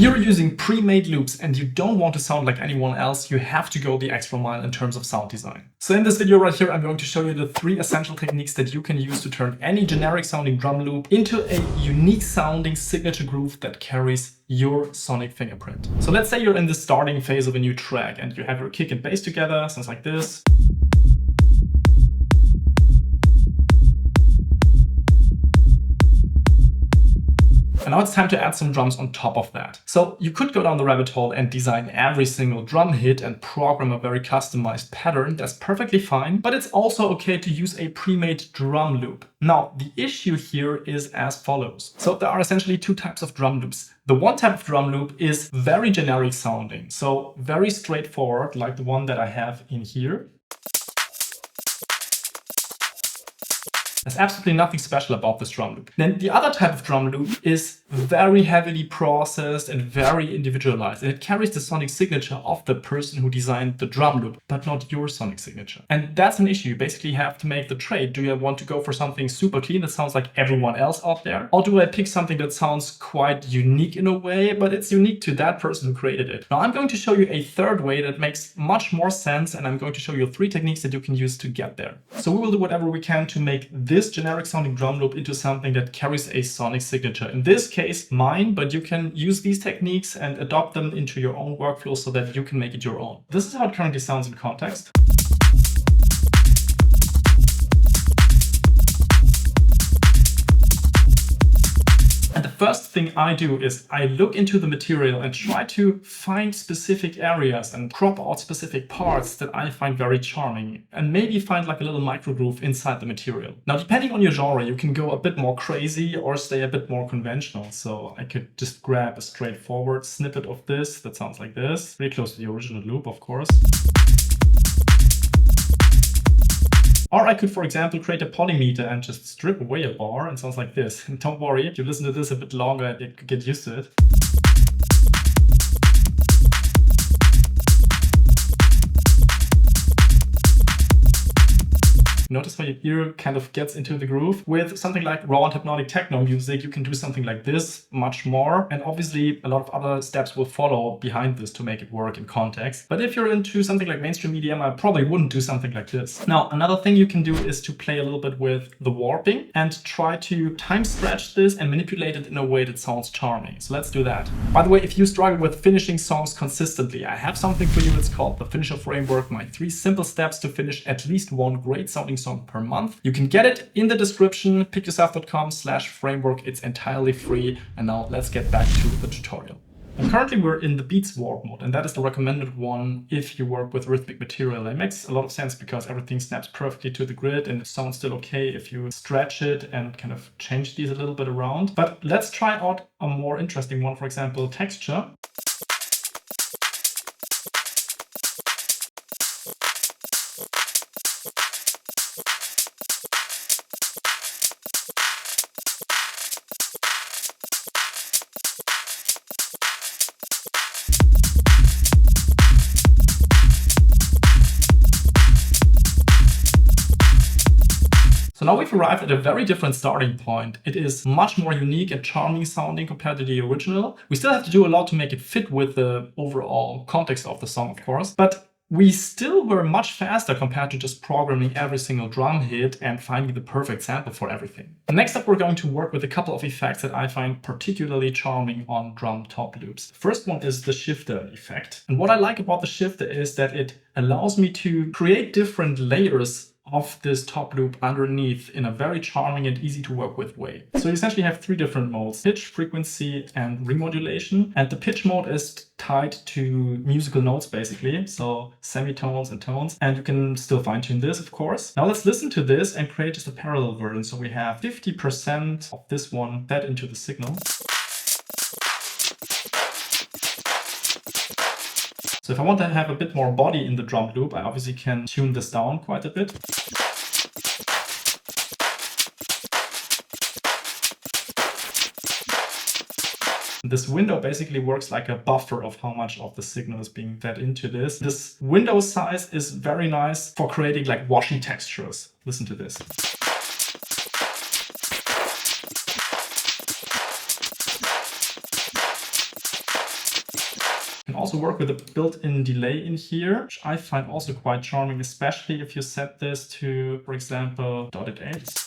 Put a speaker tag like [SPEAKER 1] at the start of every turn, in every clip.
[SPEAKER 1] you're using pre-made loops and you don't want to sound like anyone else, you have to go the extra mile in terms of sound design. So in this video right here, I'm going to show you the 3 essential techniques that you can use to turn any generic sounding drum loop into a unique sounding signature groove that carries your sonic fingerprint. So let's say you're in the starting phase of a new track and you have your kick and bass together, sounds like this. And now it's time to add some drums on top of that. So you could go down the rabbit hole and design every single drum hit and program a very customized pattern. That's perfectly fine, but it's also okay to use a pre-made drum loop. Now, the issue here is as follows. So there are essentially 2 types of drum loops. The one type of drum loop is very generic sounding, so very straightforward, like the one that I have in here. There's absolutely nothing special about this drum loop. Then the other type of drum loop is very heavily processed and very individualized, and it carries the sonic signature of the person who designed the drum loop, but not your sonic signature. And that's an issue. You basically have to make the trade. Do you want to go for something super clean that sounds like everyone else out there? Or do I pick something that sounds quite unique in a way, but it's unique to that person who created it? Now I'm going to show you a third way that makes much more sense, and I'm going to show you 3 techniques that you can use to get there. So we will do whatever we can to make this generic sounding drum loop into something that carries a sonic signature. In this case, mine, but you can use these techniques and adopt them into your own workflow so that you can make it your own. This is how it currently sounds in context. And the first thing I do is I look into the material and try to find specific areas and crop out specific parts that I find very charming, and maybe find like a little micro groove inside the material. Now, depending on your genre, you can go a bit more crazy or stay a bit more conventional. So I could just grab a straightforward snippet of this that sounds like this, pretty close to the original loop, of course. Or I could, for example, create a polymeter and just strip away a bar and sounds like this. And don't worry, if you listen to this a bit longer, you could get used to it. Notice how your ear kind of gets into the groove. With something like raw and hypnotic techno music, you can do something like this much more. And obviously a lot of other steps will follow behind this to make it work in context. But if you're into something like mainstream EDM, I probably wouldn't do something like this. Now, another thing you can do is to play a little bit with the warping and try to time stretch this and manipulate it in a way that sounds charming. So let's do that. By the way, if you struggle with finishing songs consistently, I have something for you. It's called the Finisher Framework, my 3 simple steps to finish at least one great sounding song per month. You can get it in the description, pickyourself.com/framework. It's entirely free. And now let's get back to the tutorial. And currently we're in the beats warp mode, and that is the recommended one if you work with rhythmic material. It makes a lot of sense because everything snaps perfectly to the grid and it sounds still okay if you stretch it and kind of change these a little bit around. But let's try out a more interesting one, for example, texture. So now we've arrived at a very different starting point. It is much more unique and charming sounding compared to the original. We still have to do a lot to make it fit with the overall context of the song, of course, but we still were much faster compared to just programming every single drum hit and finding the perfect sample for everything. Next up, we're going to work with a couple of effects that I find particularly charming on drum top loops. The first one is the shifter effect. And what I like about the shifter is that it allows me to create different layers of this top loop underneath in a very charming and easy to work with way. So you essentially have 3 different modes: pitch, frequency, and remodulation. And the pitch mode is tied to musical notes basically, so semitones and tones, and you can still fine tune this, of course. Now let's listen to this and create just a parallel version. So we have 50% of this one fed into the signal. So if I want to have a bit more body in the drum loop, I obviously can tune this down quite a bit. This window basically works like a buffer of how much of the signal is being fed into this. This window size is very nice for creating like washy textures. Listen to this. You can also work with a built-in delay in here, which I find also quite charming, especially if you set this to, for example, dotted 8.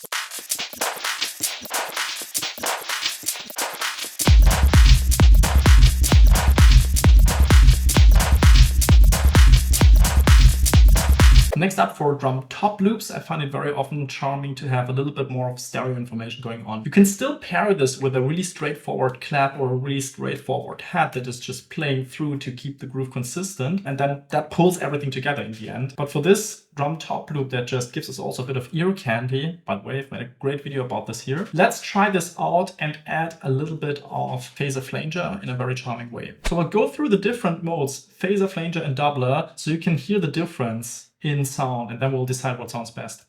[SPEAKER 1] Next up, for drum top loops, I find it very often charming to have a little bit more of stereo information going on. You can still pair this with a really straightforward clap or a really straightforward hat that is just playing through to keep the groove consistent, and then that pulls everything together in the end. But for this drum top loop that just gives us also a bit of ear candy, by the way, I've made a great video about this here. Let's try this out and add a little bit of phaser flanger in a very charming way. So I'll go through the different modes, phaser, flanger, and doubler, so you can hear the difference in sound, and then we'll decide what sounds best.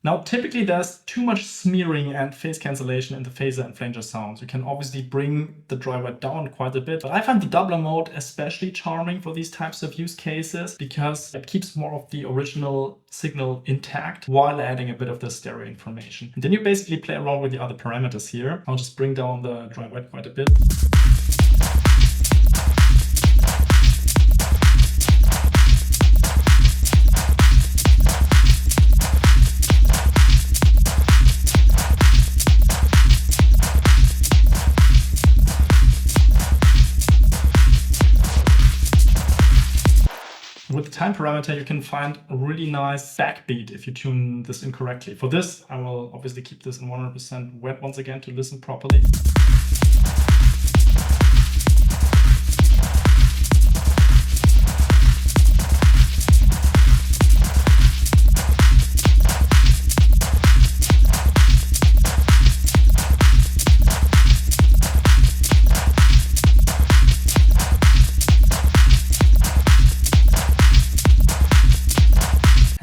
[SPEAKER 1] Now, typically there's too much smearing and phase cancellation in the phaser and flanger sounds. You can obviously bring the dry wet down quite a bit, but I find the doubler mode especially charming for these types of use cases because it keeps more of the original signal intact while adding a bit of the stereo information. And then you basically play around with the other parameters here. I'll just bring down the dry wet quite a bit. With the time parameter, you can find a really nice backbeat if you tune this incorrectly. For this, I will obviously keep this in 100% wet once again to listen properly.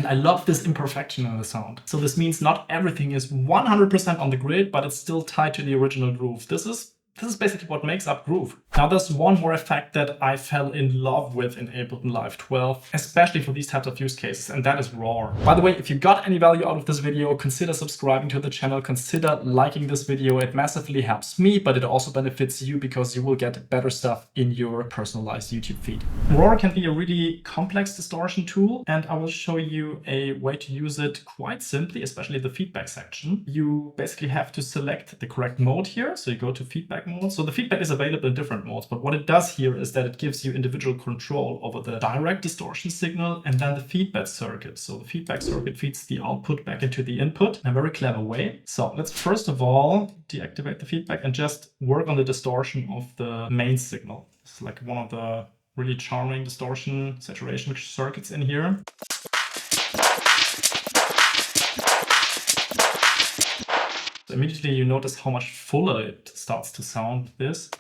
[SPEAKER 1] I love this imperfection in the sound. So this means not everything is 100% on the grid, but it's still tied to the original groove. This is basically what makes up groove. Now there's one more effect that I fell in love with in Ableton Live 12, especially for these types of use cases, and that is roar. By the way, if you got any value out of this video, consider subscribing to the channel, consider liking this video. It massively helps me, but it also benefits you because you will get better stuff in your personalized YouTube feed. Roar can be a really complex distortion tool, and I will show you a way to use it quite simply, especially the feedback section. You basically have to select the correct mode here. So you go to feedback mode. So the feedback is available in different modes, but what it does here is that it gives you individual control over the direct distortion signal and then the feedback circuit. So the feedback circuit feeds the output back into the input in a very clever way. So let's first of all deactivate the feedback and just work on the distortion of the main signal. It's like one of the really charming distortion saturation circuits in here. So immediately you notice how much fuller it starts to sound this.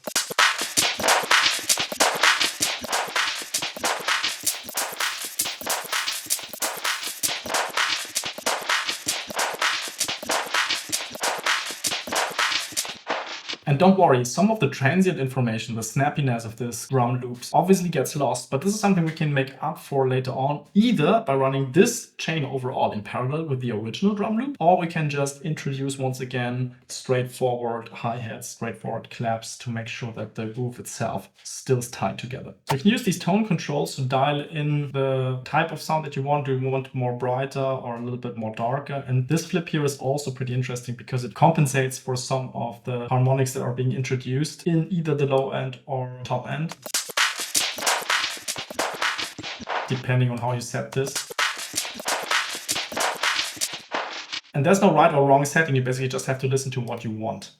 [SPEAKER 1] And don't worry, some of the transient information, the snappiness of this drum loops obviously gets lost, but this is something we can make up for later on, either by running this chain overall in parallel with the original drum loop, or we can just introduce once again straightforward hi-hats, straightforward claps to make sure that the groove itself still is tied together. You can use these tone controls to dial in the type of sound that you want. Do you want more brighter or a little bit more darker? And this flip here is also pretty interesting because it compensates for some of the harmonics that are being introduced in either the low end or top end, depending on how you set this. And there's no right or wrong setting, you basically just have to listen to what you want.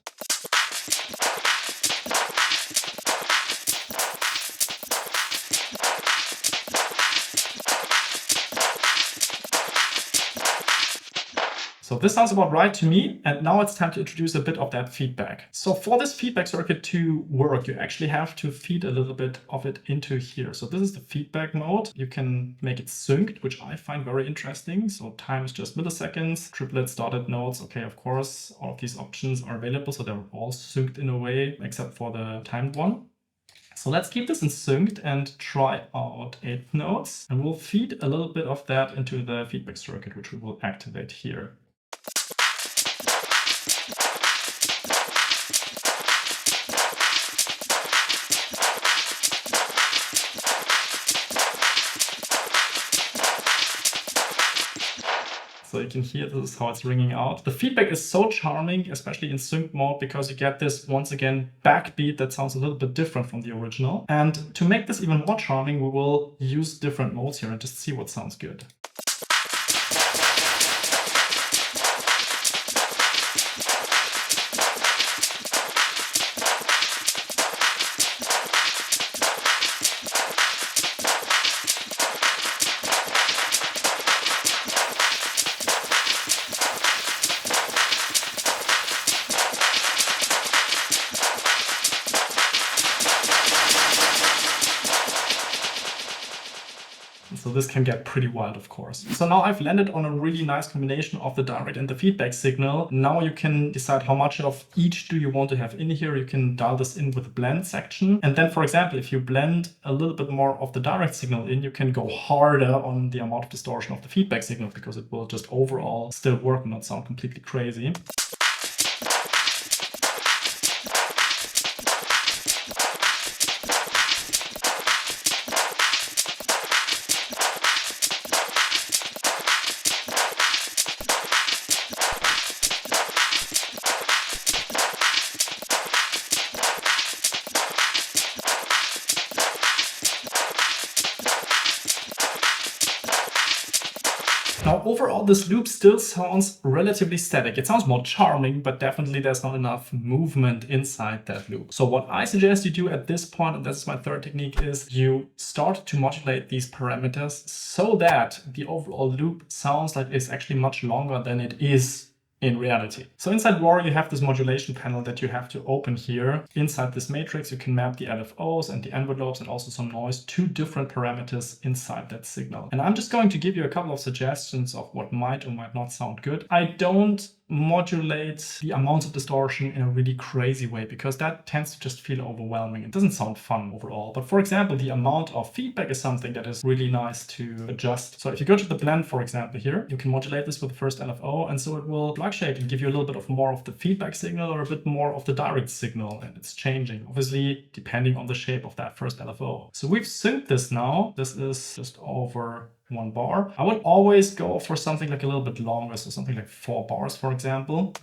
[SPEAKER 1] So this sounds about right to me, and now it's time to introduce a bit of that feedback. So for this feedback circuit to work, you actually have to feed a little bit of it into here. So this is the feedback mode. You can make it synced, which I find very interesting. So time is just milliseconds, triplets, dotted notes. Okay, of course, all of these options are available, so they're all synced in a way, except for the timed one. So let's keep this in synced and try out 8th notes. And we'll feed a little bit of that into the feedback circuit, which we will activate here. So you can hear this is how it's ringing out. The feedback is so charming, especially in sync mode, because you get this, once again, backbeat that sounds a little bit different from the original. And to make this even more charming, we will use different modes here and just see what sounds good. So this can get pretty wild, of course. So now I've landed on a really nice combination of the direct and the feedback signal. Now you can decide how much of each do you want to have in here. You can dial this in with the blend section. And then, for example, if you blend a little bit more of the direct signal in, you can go harder on the amount of distortion of the feedback signal because it will just overall still work and not sound completely crazy. Now, overall, this loop still sounds relatively static. It sounds more charming, but definitely there's not enough movement inside that loop. So what I suggest you do at this point, and this is my third technique, is you start to modulate these parameters so that the overall loop sounds like it's actually much longer than it is in reality. So inside RAW, you have this modulation panel that you have to open here. Inside this matrix, you can map the LFOs and the envelopes and also some noise to different parameters inside that signal. And I'm just going to give you a couple of suggestions of what might or might not sound good. I don't modulate the amounts of distortion in a really crazy way because that tends to just feel overwhelming. It doesn't sound fun overall. But for example, the amount of feedback is something that is really nice to adjust. So if you go to the blend, for example, here, you can modulate this with the first LFO, and so it will fluctuate and give you a little bit of more of the feedback signal or a bit more of the direct signal, and it's changing, obviously, depending on the shape of that first LFO. So we've synced this now. This is just over 1 bar. I would always go for something like a little bit longer, so something like 4 bars, for example.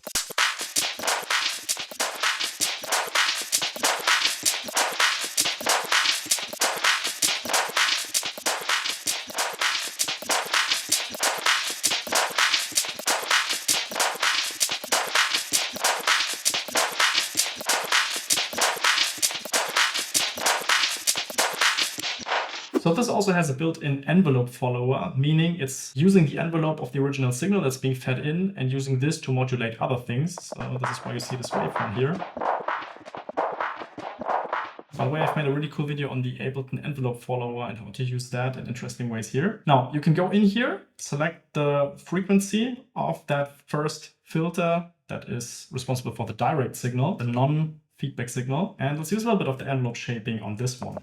[SPEAKER 1] So this also has a built-in envelope follower, meaning it's using the envelope of the original signal that's being fed in and using this to modulate other things. So this is why you see this waveform here. By the way, I've made a really cool video on the Ableton envelope follower and how to use that in interesting ways here. Now, you can go in here, select the frequency of that first filter that is responsible for the direct signal, the non-feedback signal, and let's use a little bit of the envelope shaping on this one.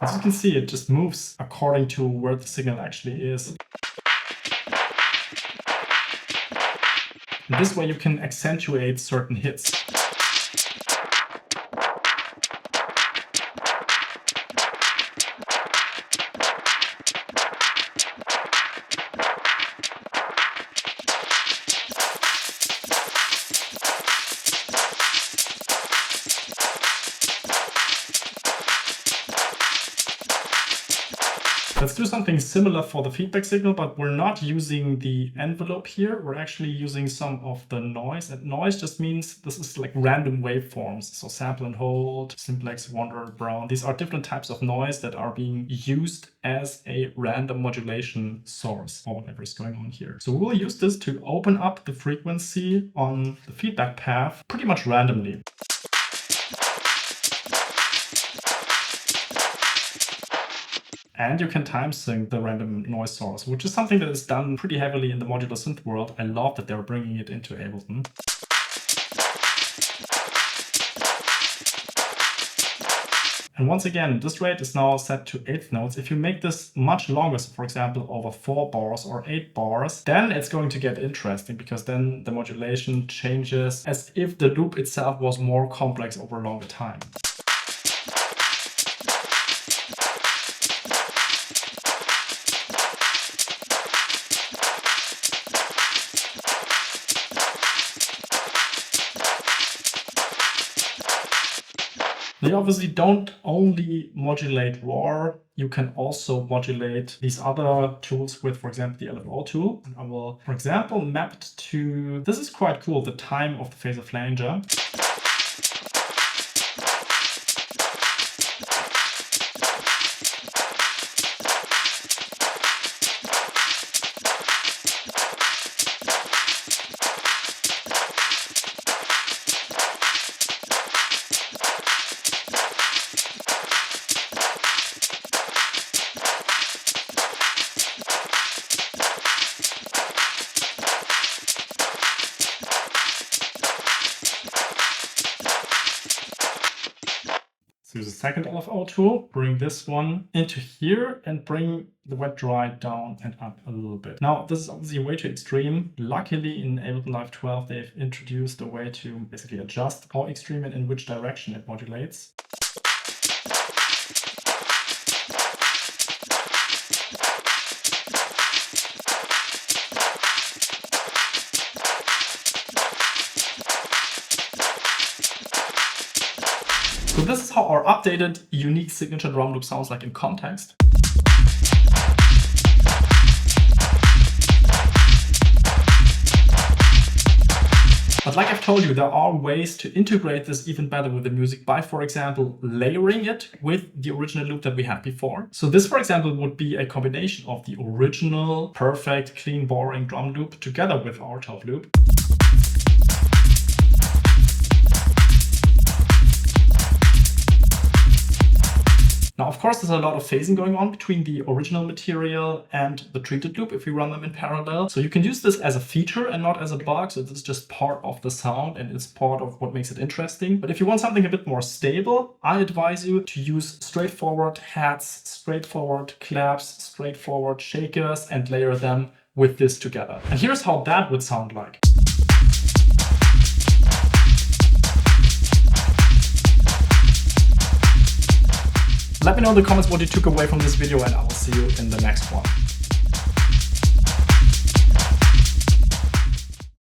[SPEAKER 1] As you can see, it just moves according to where the signal actually is. And this way you can accentuate certain hits. Let's do something similar for the feedback signal, but we're not using the envelope here. We're actually using some of the noise. And noise just means this is like random waveforms. So sample and hold, simplex, Wanderer, Brown. These are different types of noise that are being used as a random modulation source or whatever is going on here. So we'll use this to open up the frequency on the feedback path pretty much randomly. And you can time sync the random noise source, which is something that is done pretty heavily in the modular synth world. I love that they're bringing it into Ableton. And once again, this rate is now set to 8th notes. If you make this much longer, so for example, over 4 bars or 8 bars, then it's going to get interesting, because then the modulation changes as if the loop itself was more complex over a longer time. They obviously don't only modulate raw, you can also modulate these other tools with, for example, the LFO tool. And I will, for example, map it to, this is quite cool, the time of the phaser flanger. Use the second LFO tool, bring this one into here and bring the wet dry down and up a little bit. Now, this is obviously way too extreme. Luckily, in Ableton Live 12, they've introduced a way to basically adjust how extreme and in which direction it modulates. So this is how our updated, unique signature drum loop sounds like in context. But like I've told you, there are ways to integrate this even better with the music by, for example, layering it with the original loop that we had before. So this, for example, would be a combination of the original, perfect, clean, boring drum loop together with our top loop. Now, of course, there's a lot of phasing going on between the original material and the treated loop if we run them in parallel. So you can use this as a feature and not as a bug. So this is just part of the sound and it's part of what makes it interesting. But if you want something a bit more stable, I advise you to use straightforward hats, straightforward claps, straightforward shakers, and layer them with this together. And here's how that would sound like. Let me know in the comments what you took away from this video, and I will see you in the next one.